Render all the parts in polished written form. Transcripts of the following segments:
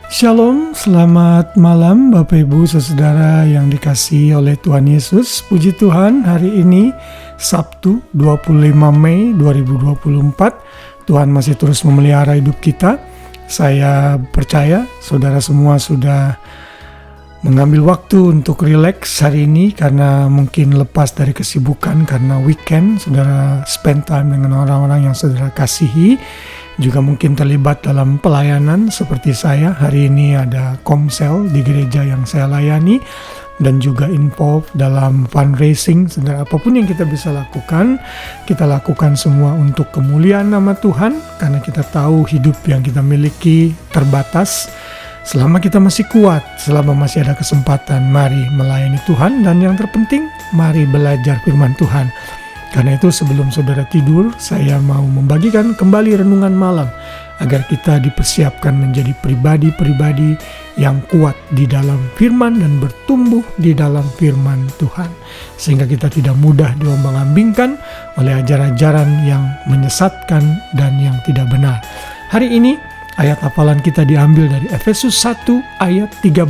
Shalom, selamat malam Bapak Ibu Saudara yang dikasihi oleh Tuhan Yesus. Puji Tuhan, hari ini Sabtu 25 Mei 2024 Tuhan masih terus memelihara hidup kita. Saya percaya saudara semua sudah mengambil waktu untuk rileks hari ini karena mungkin lepas dari kesibukan karena weekend. Saudara spend time dengan orang-orang yang saudara kasihi. Juga mungkin terlibat dalam pelayanan seperti saya. Hari ini ada komsel di gereja yang saya layani dan juga involved dalam fundraising. Saudara, apapun yang kita bisa lakukan, kita lakukan semua untuk kemuliaan nama Tuhan karena kita tahu hidup yang kita miliki terbatas. Selama kita masih kuat, selama masih ada kesempatan, mari melayani Tuhan, dan yang terpenting, mari belajar firman Tuhan. Karena itu sebelum saudara tidur, saya mau membagikan kembali renungan malam agar kita dipersiapkan menjadi pribadi-pribadi yang kuat di dalam firman dan bertumbuh di dalam firman Tuhan. Sehingga kita tidak mudah diombang-ambingkan oleh ajaran-ajaran yang menyesatkan dan yang tidak benar. Hari ini ayat hafalan kita diambil dari Efesus 1 ayat 13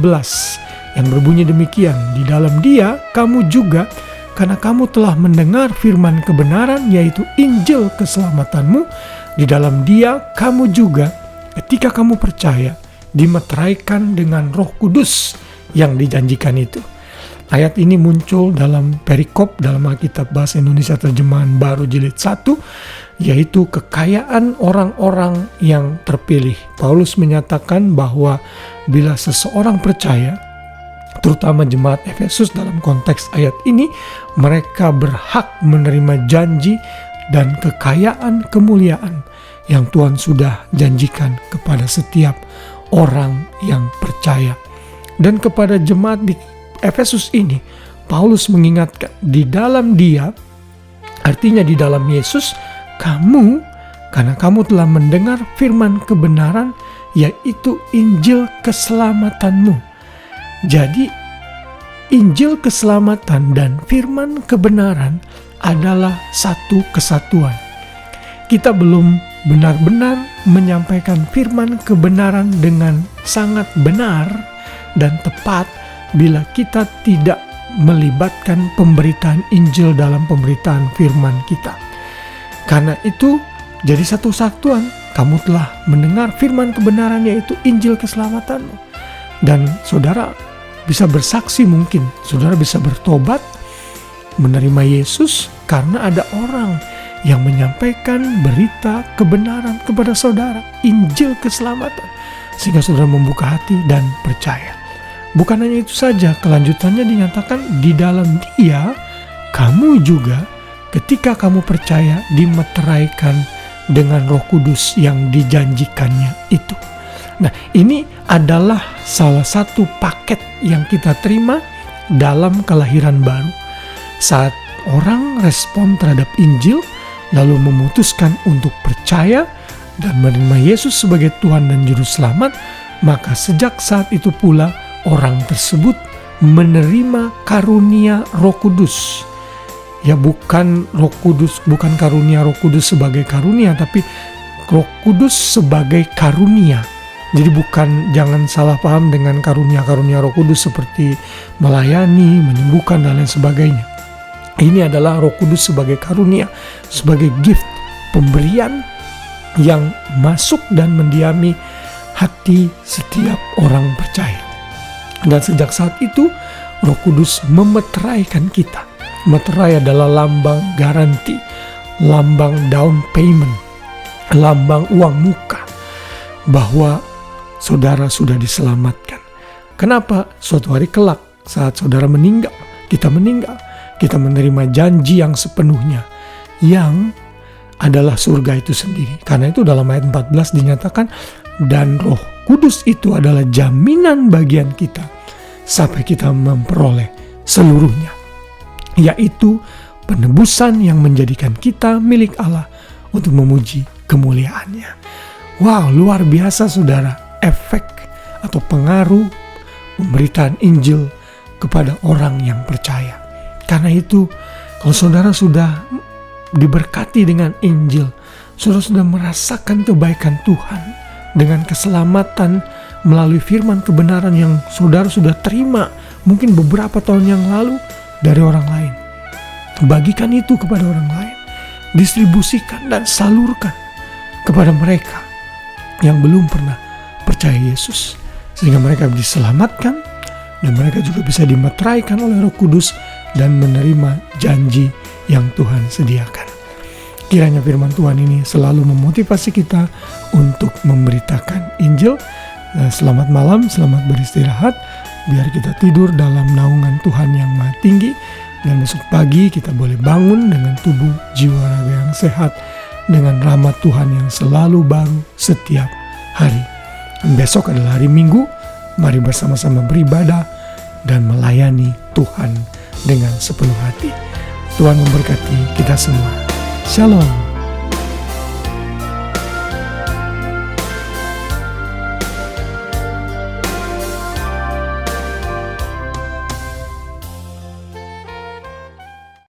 yang berbunyi demikian, "Di dalam Dia kamu juga, karena kamu telah mendengar firman kebenaran, yaitu Injil keselamatanmu, di dalam Dia kamu juga, ketika kamu percaya, dimeteraikan dengan Roh Kudus yang dijanjikan itu." Ayat ini muncul dalam perikop dalam Alkitab Bahasa Indonesia Terjemahan Baru Jilid 1, yaitu kekayaan orang-orang yang terpilih. Paulus menyatakan bahwa bila seseorang percaya, terutama jemaat Efesus dalam konteks ayat ini, mereka berhak menerima janji dan kekayaan kemuliaan yang Tuhan sudah janjikan kepada setiap orang yang percaya. Dan kepada jemaat di Efesus ini, Paulus mengingatkan, di dalam Dia, artinya di dalam Yesus, kamu, karena kamu telah mendengar firman kebenaran, yaitu Injil keselamatanmu. Jadi, Injil keselamatan dan firman kebenaran adalah satu kesatuan. Kita belum benar-benar menyampaikan firman kebenaran dengan sangat benar dan tepat bila kita tidak melibatkan pemberitaan Injil dalam pemberitaan firman kita. Karena itu, jadi satu kesatuan. Kamu telah mendengar firman kebenaran, yaitu Injil keselamatanmu. Dan saudara bisa bersaksi, mungkin saudara bisa bertobat, menerima Yesus karena ada orang yang menyampaikan berita kebenaran kepada saudara, Injil keselamatan, sehingga saudara membuka hati dan percaya. Bukan hanya itu saja, kelanjutannya dinyatakan, di dalam Dia kamu juga, ketika kamu percaya, dimeteraikan dengan Roh Kudus yang dijanjikannya itu. Nah, ini adalah salah satu paket yang kita terima dalam kelahiran baru. Saat orang respon terhadap Injil, lalu memutuskan untuk percaya dan menerima Yesus sebagai Tuhan dan Juru Selamat, maka sejak saat itu pula orang tersebut menerima karunia Roh Kudus. Ya, bukan Roh Kudus, bukan karunia Roh Kudus sebagai karunia, tapi Roh Kudus sebagai karunia. Jadi bukan, jangan salah paham dengan karunia-karunia Roh Kudus seperti melayani, menyembuhkan, dan lain sebagainya. Ini adalah Roh Kudus sebagai karunia, sebagai gift, pemberian yang masuk dan mendiami hati setiap orang percaya. Dan sejak saat itu, Roh Kudus memeteraikan kita. Meterai adalah lambang garansi, lambang down payment, lambang uang muka, bahwa saudara sudah diselamatkan. Kenapa? Suatu hari kelak saat saudara meninggal, kita menerima janji yang sepenuhnya, yang adalah surga itu sendiri. Karena itu dalam ayat 14 dinyatakan, dan Roh Kudus itu adalah jaminan bagian kita sampai kita memperoleh seluruhnya, yaitu penebusan yang menjadikan kita milik Allah untuk memuji kemuliaannya. Wow, luar biasa saudara, efek atau pengaruh pemberitaan Injil kepada orang yang percaya. Karena itu, kalau saudara sudah diberkati dengan Injil, saudara sudah merasakan kebaikan Tuhan dengan keselamatan melalui firman kebenaran yang saudara sudah terima mungkin beberapa tahun yang lalu dari orang lain. Bagikan itu kepada orang lain. Distribusikan dan salurkan kepada mereka yang belum pernah percaya Yesus, sehingga mereka diselamatkan dan mereka juga bisa dimeteraikan oleh Roh Kudus dan menerima janji yang Tuhan sediakan. Kiranya firman Tuhan ini selalu memotivasi kita untuk memberitakan Injil. Selamat malam, selamat beristirahat. Biar kita tidur dalam naungan Tuhan yang Maha Tinggi. Dan besok pagi kita boleh bangun dengan tubuh jiwa raga yang sehat, dengan rahmat Tuhan yang selalu baru setiap hari. Dan besok adalah hari Minggu. Mari bersama-sama beribadah dan melayani Tuhan dengan sepenuh hati. Tuhan memberkati kita semua. Shalom.